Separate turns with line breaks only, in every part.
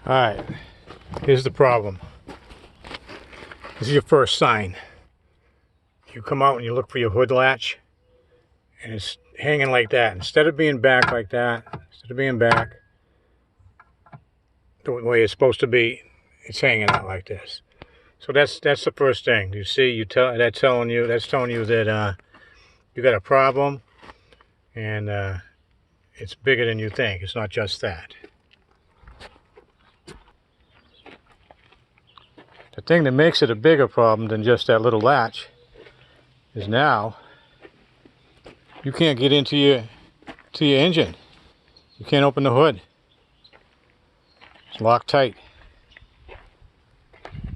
Alright, here's the problem. This is your first sign. You come out and you look for your hood latch, and it's hanging like that. Instead of being back like that, the way it's supposed to be, it's hanging out like this. So that's the first thing. You see, that's telling you that you got a problem, and it's bigger than you think. It's not just that. The thing that makes it a bigger problem than just that little latch is now you can't get into your engine. You can't open the hood. It's locked tight.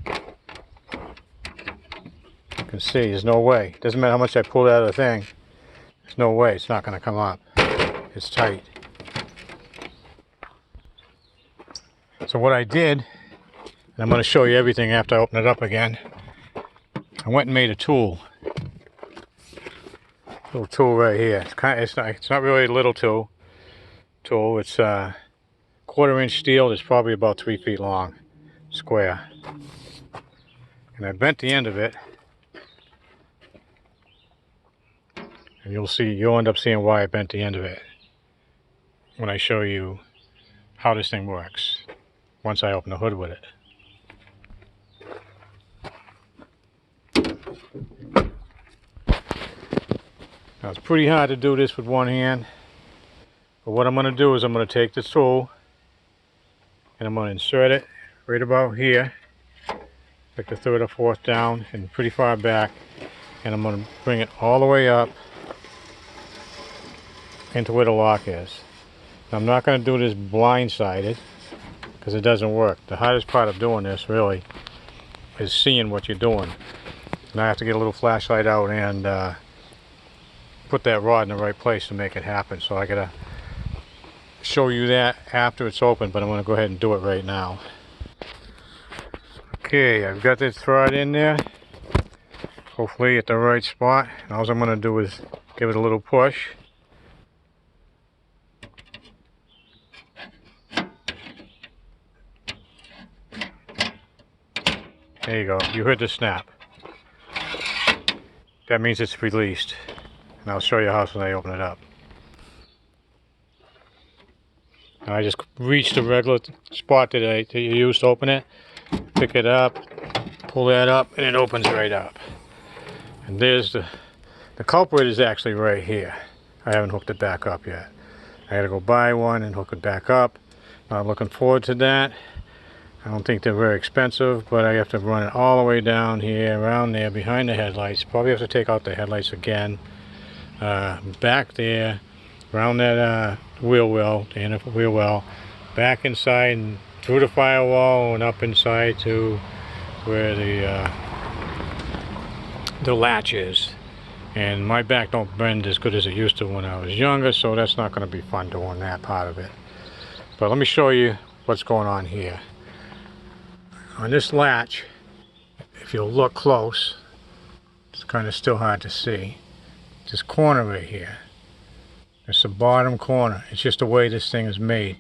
You can see there's no way. Doesn't matter how much I pull out of the thing. There's no way it's not going to come up. It's tight. So what I did, and I'm going to show you everything after I open it up again. I went and made a tool. Little tool right here. It's not really a little tool. It's 1/4 inch steel. It's probably about 3 feet long, square. And I bent the end of it, and you'll end up seeing why I bent the end of it when I show you how this thing works once I open the hood with it. Now it's pretty hard to do this with one hand, but what I'm going to do is I'm going to take this tool and I'm going to insert it right about here, like the 3rd or 4th down and pretty far back, and I'm going to bring it all the way up into where the lock is. Now I'm not going to do this blindsided because it doesn't work. The hardest part of doing this really is seeing what you're doing. And I have to get a little flashlight out and put that rod in the right place to make it happen. So I gotta show you that after it's open, but I'm gonna go ahead and do it right now. Okay, I've got this rod in there, hopefully at the right spot. And all I'm gonna do is give it a little push. There you go, you heard the snap. That means it's released. And I'll show you how when I open it up. And I just reach the regular spot that you used to open it, pick it up, pull that up, and it opens right up. And there's the culprit is actually right here. I haven't hooked it back up yet. I gotta go buy one and hook it back up. Not looking forward to that. I don't think they're very expensive, but I have to run it all the way down here, around there, behind the headlights. Probably have to take out the headlights again. Back there, around that wheel well, the end of the wheel well, back inside and through the firewall and up inside to where the latch is. And my back don't bend as good as it used to when I was younger, so that's not going to be fun doing that part of it. But let me show you what's going on here. On this latch, if you'll look close, it's kind of still hard to see. This corner right here, it's the bottom corner. It's just the way this thing is made.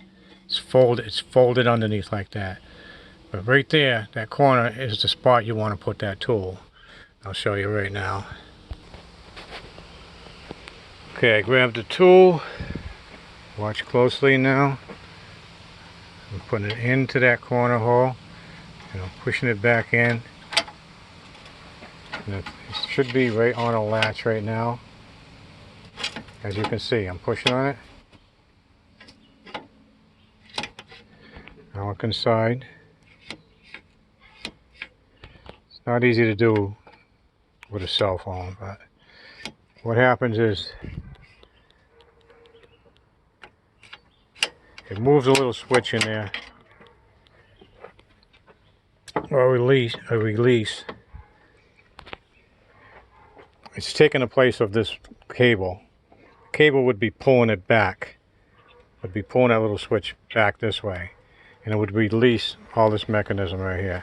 It's folded underneath like that. But right there, that corner is the spot you want to put that tool. I'll show you right now. Okay, I grabbed the tool. Watch closely now. I'm putting it into that corner hole, and I'm pushing it back in. And it should be right on a latch right now. As you can see, I'm pushing on it. Now look inside. It's not easy to do with a cell phone, but what happens is it moves a little switch in there, or a release. It's taking the place of this cable. Cable would be pulling it back, would be pulling that little switch back this way, and it would release all this mechanism right here.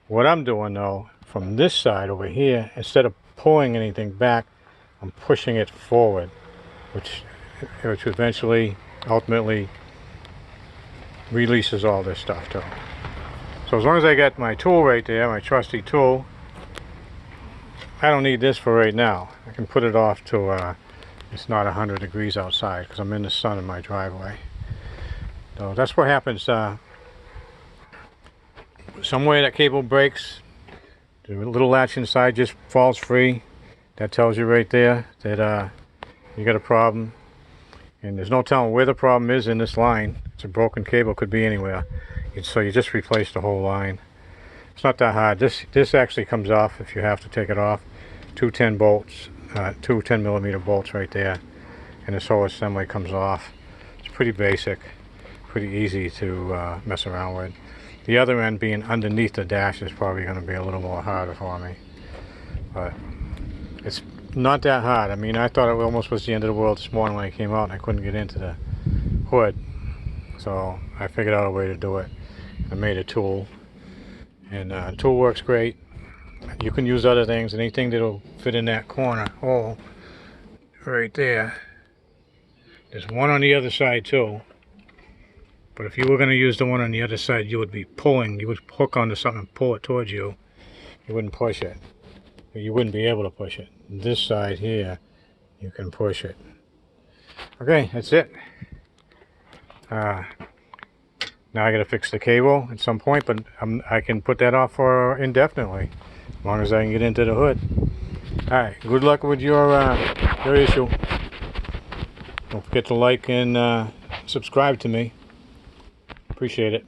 What I'm doing though, from this side over here, instead of pulling anything back, I'm pushing it forward, which eventually, ultimately, releases all this stuff too. So as long as I got my tool right there, my trusty tool, I don't need this for right now. I can put it off to it's not 100 degrees outside because I'm in the sun in my driveway. So that's what happens. Somewhere that cable breaks, the little latch inside just falls free. That tells you right there that you got a problem. And there's no telling where the problem is in this line. It's a broken cable, could be anywhere. So you just replace the whole line. It's not that hard. This actually comes off if you have to take it off. Two 10 bolts, two 10mm bolts right there, and this whole assembly comes off. It's pretty basic, pretty easy to mess around with. The other end being underneath the dash is probably going to be a little more harder for me, but it's not that hard. I mean, I thought it almost was the end of the world this morning when I came out and I couldn't get into the hood, so I figured out a way to do it. I made a tool, and the tool works great. You can use other things, anything that'll fit in that corner hole right there. There's one on the other side too, but if you were going to use the one on the other side, you would be pulling. You would hook onto something and pull it towards you. You wouldn't push it. You wouldn't be able to push it. This side here, you can push it. Okay, that's it. Now I got to fix the cable at some point, but I can put that off for indefinitely, as long as I can get into the hood. All right, good luck with your issue. Don't forget to like and subscribe to me. Appreciate it.